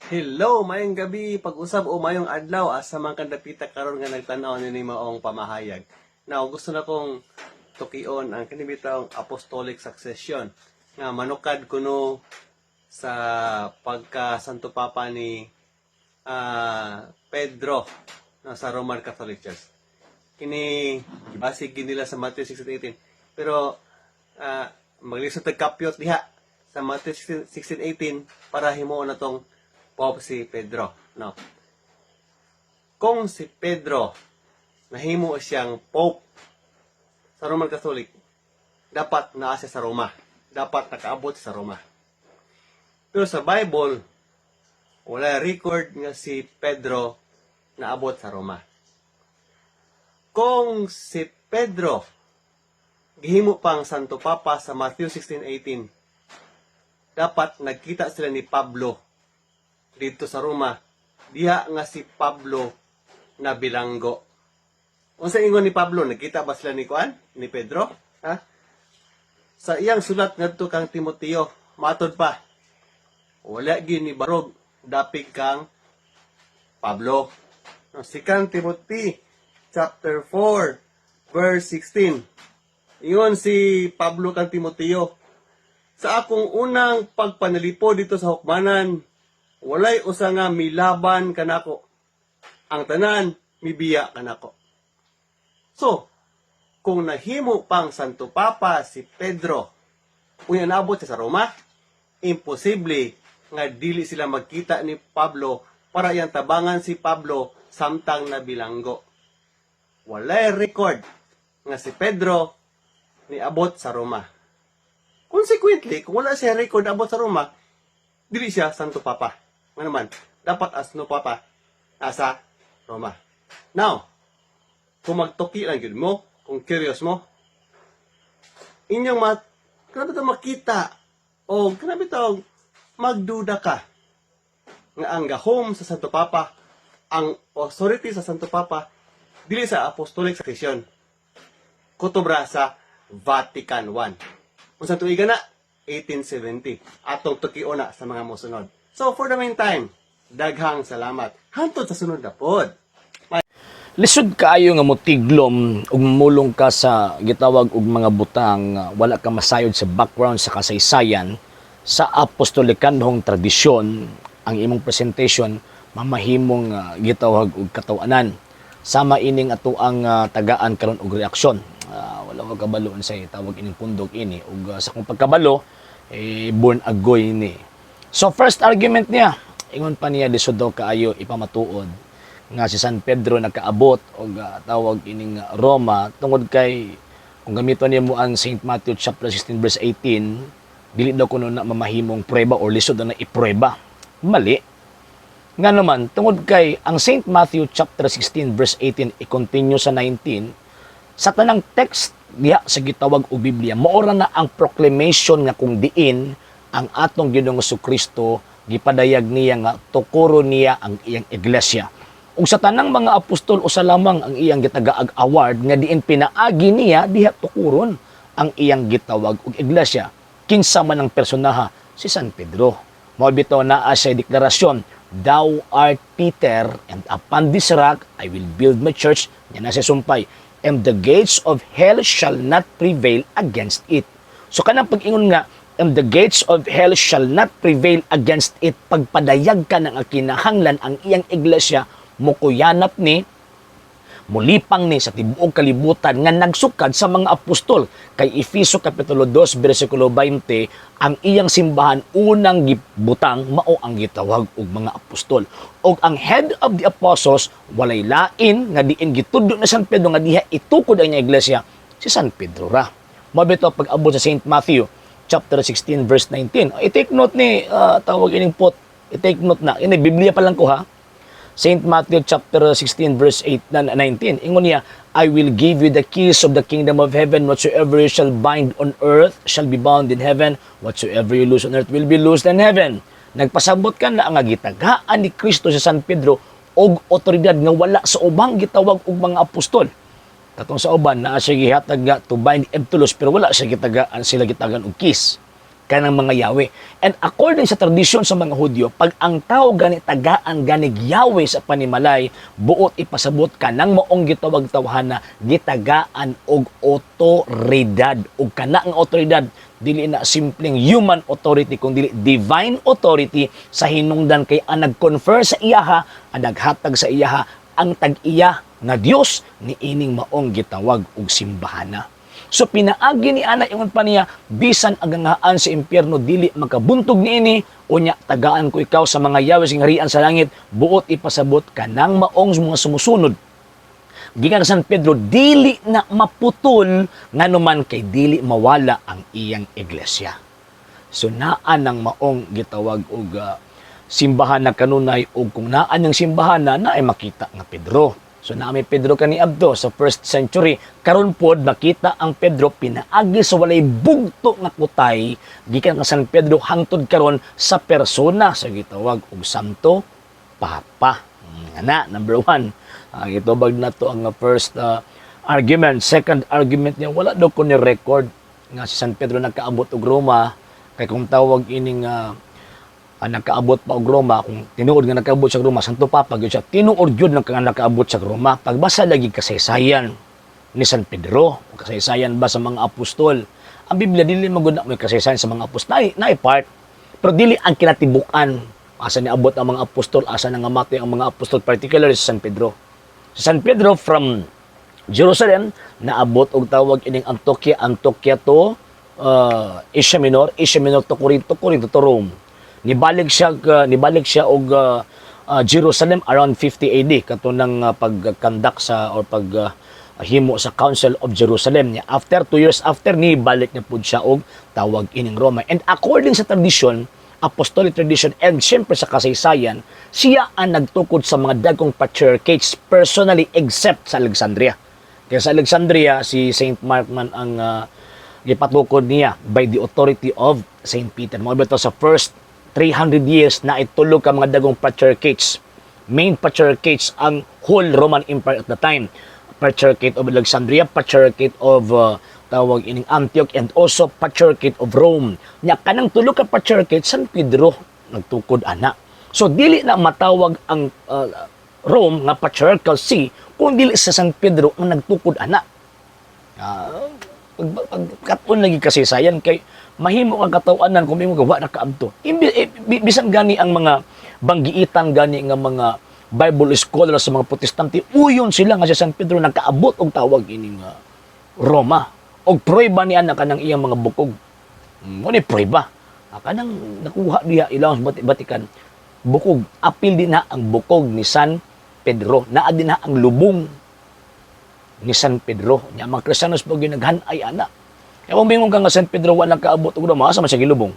Hello, mayong gabi, pag-usab o mayong adlaw asa man kandapita karon nga nagtan-aw ni maong pamahayag. Now, gusto na kong tukion ang kanibitang apostolic succession nga manukad kuno sa pagka Santo Papa ni Pedro sa Roman Catholic Church. Kini basig nila sa Matthew 16:18. Pero maglisod tag kapyot diha sa Matthew 16:18 para himuon na tong Pope si Pedro. No. Kung si Pedro nahimo siyang Pope sa Roman Catholic, dapat naa siya sa Roma. Dapat nakaabot sa Roma. Pero sa Bible, wala record nga si Pedro naabot sa Roma. Kung si Pedro gihimo pang Santo Papa sa Matthew 16:18, dapat nagkita sila ni Pablo dito sa Roma, diha nga si Pablo na bilanggo. Unsa ingon ni Pablo? Nagkita ba sila ni Kuan? Ni Pedro? Ha? Sa iyang sulat ngadto kang Timoteo, matod pa, wala gyud ni barog dapig kang Pablo. No, 2 Timothy chapter 4 verse 16. Ingon si Pablo kang Timoteo, sa akong unang pagpanalipo dito sa hukmanan, walay usa nga milaban kanako. Ang tanan mibiya kanako. So, kung nahimo pang Santo Papa si Pedro, unya naabot siya sa Roma, imposible nga dili sila magkita ni Pablo para yang tabangan si Pablo samtang na bilanggo. Walay record nga si Pedro niabot sa Roma. Consequently, kung wala siya record abot sa Roma, dili siya Santo Papa. Nga naman, dapat as no Papa nasa Roma. Now, kung magtuki lang yun mo, kung curious mo, inyong kanabi ito makita o kanabi ito magduda ka nga ang gahom sa Santo Papa, ang authority sa Santo Papa, dili sa apostolic succession, kutubra sa Vatican I. Kung sa tuiga na, 1870. Atong tukion na sa mga musunod. So, for the meantime, daghang salamat. Hantod sa sunod na pod. Lisod kaayo nga motiglom ug mulong ka sa gitawag og mga butang wala ka masayod sa background sa kasaysayan sa apostolikanhong tradisyon ang imong presentation mamahimong gitawag og katawanan sama ining ato ang tagaan karon og reaksyon. Wala ka kabalo sa tawag ining pundok ini ug sa kung pagkabalo born agoy ni. So first argument niya, ingon pa niya lisod daw kaayo ipamatuod nga si San Pedro nakaabot og tawag ining Roma tungod kay kung gamiton niya mo ang St. Matthew chapter 16 verse 18, dili daw kuno na mamahimong prueba or lisod na iprueba. Mali. Nga naman tungod kay ang St. Matthew chapter 16 verse 18 i-continue sa 19 sa tanang text diha sa gitawag og Biblia maora na ang proclamation nga kung diin ang atong Ginoong Jesucristo gipadayag niya nga tukuro niya ang iyang iglesia. Ug sa tanang mga apostol usa lamang ang iyang gitagaag award nga diin pinaagi niya diha tukuron ang iyang gitawag og iglesia. Kinsa man ang personaha si San Pedro. Mao bitaw naa sa deklarasyon, "Thou art Peter, and upon this rock I will build my church." Yan na siya sumpay. "And the gates of hell shall not prevail against it." So kanang pag-ingon nga, "And the gates of hell shall not prevail against it," pagpadayag ka ng kinahanglan ang iyang iglesia, mukuyanap ni, mulipang ni sa tibuok kalibutan nga nagsukad sa mga apostol. Kay Efeso Kapitulo 2, versikulo 20, ang iyang simbahan unang gibutang mao ang gitawag og mga apostol. Og ang head of the apostles, walay lain nga diin gitudlo na San Pedro nga diha itukod ang iglesia, si San Pedro ra. Mabito pag-abot sa St. Matthew chapter 16 verse 19. I-take note ni tawag ining pot. I-take note na. Ini Biblia pa lang ko ha. St. Matthew chapter 16 verse 8 na 19. Ingon niya, "I will give you the keys of the kingdom of heaven. Whatsoever you shall bind on earth shall be bound in heaven. Whatsoever you loose on earth will be loosed in heaven." Nagpasabot ka na ang gitagaan ni Kristo sa San Pedro og otoridad nga wala sa ubang gitawag og mga apostol. Katong sa uban naa siya gihatag nga to bind and to loose pero wala siya gitagaan sila gitagan og keys. kanang mga Yahweh. And according sa tradisyon sa mga Hudyo, pag ang tao gani tagaan ganig Yahweh sa panimalay, buot ipasabot ka nang maong gitawag tawhana gitagaan og otoridad. Ug kana ang otoridad dili na simpleng human authority kundi divine authority sa hinungdan kay ang nag-confer sa iyaha, ang naghatag sa iyaha ang tag-iya nga Dios ni ining maong gitawag og simbahana. So pinaagi ni ana ingon pa niya bisan agangaan sa impyerno dili makabuntog niini unya tagaan ko ikaw sa mga Yahweh sing harian sa langit buot ipasabot kanang maong mga sumusunod. Gikan sa San Pedro dili na maputol nganuman kay dili mawala ang iyang iglesia. So naan ang maong gitawag og simbahan na kanunay ug kung naan ang simbahan na ay makita nga Pedro. So naami Pedro kani abdo sa 1st century. Karon pod makita ang Pedro pinaagi sa walay bugto nga kutay gikan ka San Pedro hangtod karon sa persona sa gitawag og Santo Papa. Ana number 1. Gitubag na to ang first argument. Second argument niya wala daw ko ni record nga si San Pedro nagkaabot og Roma kay kung tawag ining nagkaabot pa og Roma, kung tinuod nga nagkaabot sa Roma, Santo Papa, gyud siya, tinuod yun nga nagkaabot sa Roma. Pagbasa lagi kasaysayan ni San Pedro, o kasaysayan ba sa mga apostol, ang Biblia dili maguna mo kasaysayan sa mga apostol, na part, pero dili ang kinatibukan, asa ni abot ang mga apostol, asa nangamatay ang mga apostol, particularly sa San Pedro. Sa San Pedro from Jerusalem, naabot og tawag ining Antioquia to Asia Minor to Corinto to Rome. Nibalik siya og Jerusalem around 50 AD katunang pagkandak sa or paghimo sa Council of Jerusalem niya. After 2 years after ni balik niya pud siya og tawag ining Roma. And according sa tradition, apostolic tradition and syempre sa kasaysayan, siya ang nagtukod sa mga dagkong patriarchates personally except sa Alexandria. Kaya sa Alexandria si Saint Mark man ang gipatukod niya by the authority of Saint Peter. Mga bito sa first 300 years na itulog ka mga dagong patriarchates. Main patriarchates ang whole Roman Empire at the time. Patriarchate of Alexandria, Patriarchate of tawag ining Antioch, and also Patriarchate of Rome. Nya kanang tulog ka patriarchate, San Pedro nagtukod ana. So dili na matawag ang Rome nga patriarchal see kung dili sa San Pedro ang nagtukod ana. Pagkaton lagi kasaysayan kay mahimo ang katawanan kung may mga gawa na kaabto. Bisan gani ang mga banggiitan gani nga mga Bible scholars sa mga Protestante, uyon sila nga si San Pedro nagkaabot og tawag ining Roma. Og prueba niya na kanang iyang mga bukog. Mo ni prueba. Kanang nakuha diha ilang Batikan. Bukog, apil din na ang bukog ni San Pedro. Naa din na ang lubong ni San Pedro. Nya mga Kristiyanos po ginaghanay ana. Kaya kung bingon ka nga San Pedro walang kaabot og Roma, asa man siya gilubong.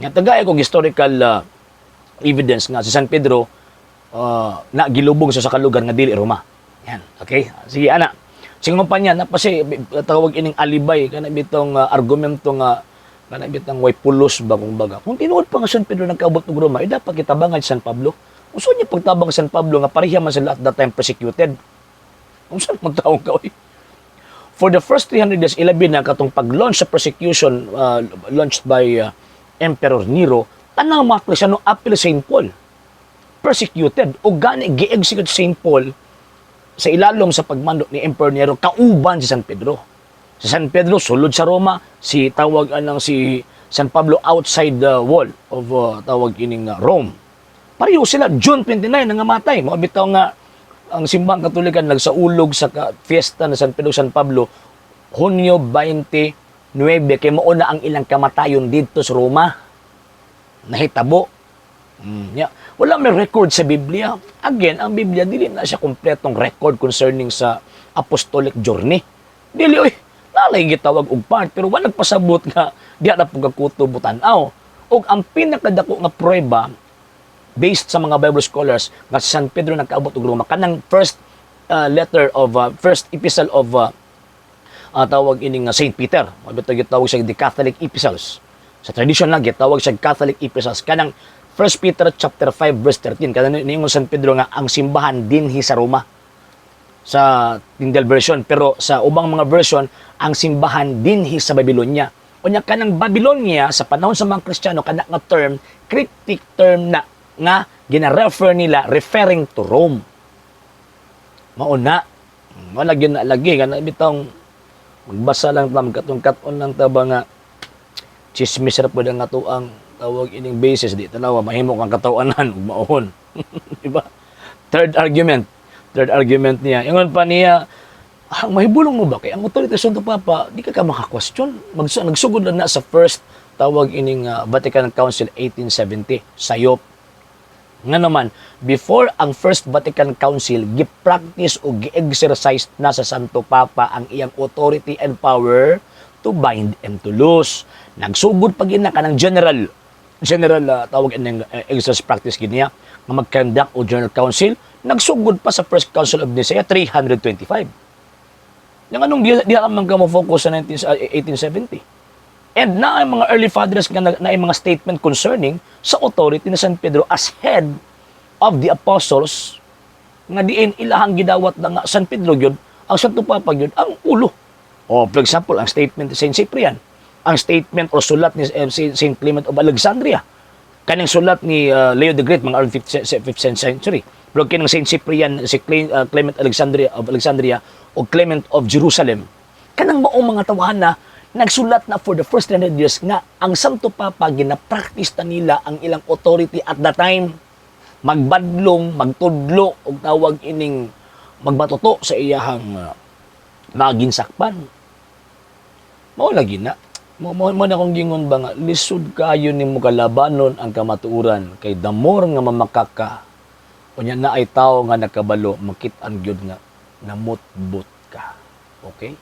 Nga tagay ko historical evidence nga si San Pedro na gilubong sa kalugar nga dili Roma. Yan, okay? Sige ana. Singon pa niya napasi tawag ining alibay kana bitong argumento nga kana bitang way pulos ba kung baga. Kung tinuod pa nga San Pedro nagkaabot og Roma, dapat kitabangan si San Pablo. Uso niya pagtabang San Pablo nga pareha man sila at that time persecuted. Unsa man taong ka oy? For the first 300 years, ilabi na katong pag-launch sa persecution launched by Emperor Nero, tanang mga Kristyano apil St. Paul. Persecuted. O gani, gi-execute St. Paul sa ilalom sa pagmando ni Emperor Nero, kauban si San Pedro. Si San Pedro, sulod sa Roma, si San Pablo outside the wall of tawag ining Rome. Pareho sila, June 29, nangamatay. Mga bitaw nga, ang simbang Katolikan nagsaulog sa fiesta na San Pedro San Pablo Hunyo 29 kay mao na ang ilang kamatayon dito sa Roma. Nahitabo. Wala may record sa Biblia. Again, ang Biblia dili na siya kompletong record concerning sa apostolic journey. Dili oy, nalay gitawag og part pero wala nagpasabot nga diha na pagkakuto butanaw. Og ang pinakadako nga prueba based sa mga Bible scholars nga si San Pedro nagkaabot og Roma kanang first epistle of tawag ining Saint Peter. Mabito gitawag siya the Catholic epistles. Sa tradition lang gitawag siya Catholic epistles kanang 1 Peter chapter 5 verse 13 kanang niingon San Pedro nga ang simbahan dinhi sa Roma. Sa Tyndale version pero sa ubang mga version ang simbahan dinhi sa Babylonia. Unya kanang Babylonia sa panahon sa mga Kristiyano kana nga term, cryptic term na nga gina-refer nila referring to Rome. Mauna, wala gyud na lagi kana bitong magbasa lang ta magkatong-katon lang ta ba nga chismis ra pud ang ato ang tawag ining basis di tanawa mahimo kang katawanan ug maohon. Di ba? Third argument niya. Ingon pa niya, mahibulong mo ba kay ang authority sa Santo Papa, di ka maka-question. Nagsugod na sa first tawag ining Vatican Council 1870 sayop. Nga naman, before ang First Vatican Council, gi-practice o gi-exercise na sa Santo Papa ang iyang authority and power to bind and to loose. Nagsugod pag ina ka ng general tawag ining exercise practice giniya nga mag-conduct o General Council, nagsugod pa sa First Council of Nicaea 325. Yung anong di naman ka mo-focus sa 1870. And na ang mga early fathers na mga statement concerning sa authority ni San Pedro as head of the apostles nga diin ilahang gidawat na nga San Pedro yun, ang Santo Papa yun, ang ulo. O, for example, ang statement ni Saint Cyprian, ang statement o sulat ni Saint Clement of Alexandria, kaning sulat ni Leo the Great, mga early 5th century. Pero kinang Saint Cyprian, si Clement of Alexandria, o Clement of Jerusalem, kanang maong mga tawahan na nagsulat na for the first 300 years nga ang Santo Papa gina-practice na nila ang ilang authority at the time. Magbadlong, magtudlo, o tawag ining magbatuto sa iyahang naginsakpan. Mao lagi na. Mo na kong gingon ba nga, lisod kayo ni mo kalabanon ang kamatuuran kay damor nga mamakaka. Unya na ay tao nga nakabalo, makit-an gyud nga namutbot ka. Okay?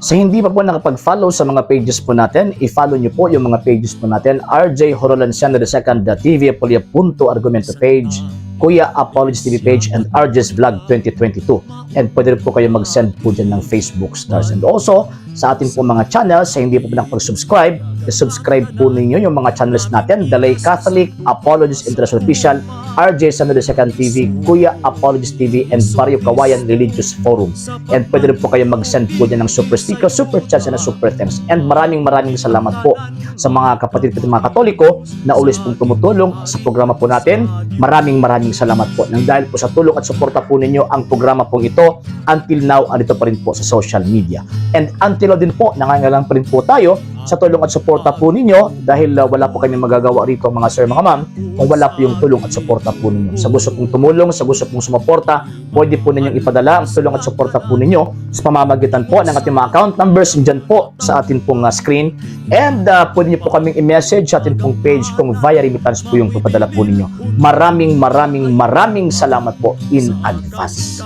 Sa hindi pa po nakapag-follow sa mga pages po natin, i-follow nyo po yung mga pages po natin, RJ Horolanciano II TV Apolia Punto Argumento page, Kuya Apologist TV page, and RJ's Vlog 2022. And pwede rin po kayo mag-send po dyan ng Facebook stars. And also, sa ating po mga channels, sa hindi po nakapag-subscribe, subscribe po ninyo yung mga channels natin, Dalay Catholic, Apologist International Official, RJ Sano II TV, Kuya Apologist TV, and Barrio Kawayan Religious Forum. And pwede rin po kayo mag-send po dyan ng super sticker, super chats, and super thanks. And maraming salamat po sa mga kapatid at mga Katoliko na ulis pong tumutulong sa programa po natin. Maraming salamat po. Nang dahil po sa tulong at suporta po ninyo, ang programa pong ito, until now, andito pa rin po sa social media. And until now din po, nangangailangan pa rin po tayo sa tulong at suporta po ninyo dahil wala po kami magagawa rito mga sir, mga ma'am, kung wala po yung tulong at suporta po ninyo. Sa gusto pong tumulong, sa gusto pong sumuporta, pwede po ninyong ipadala ang tulong at suporta po ninyo sa pamamagitan po ng ating mga account numbers dyan po sa ating pong screen. And pwede niyo po kaming i-message sa ating pong page kung via remittance po yung papadala po ninyo. Maraming salamat po in advance.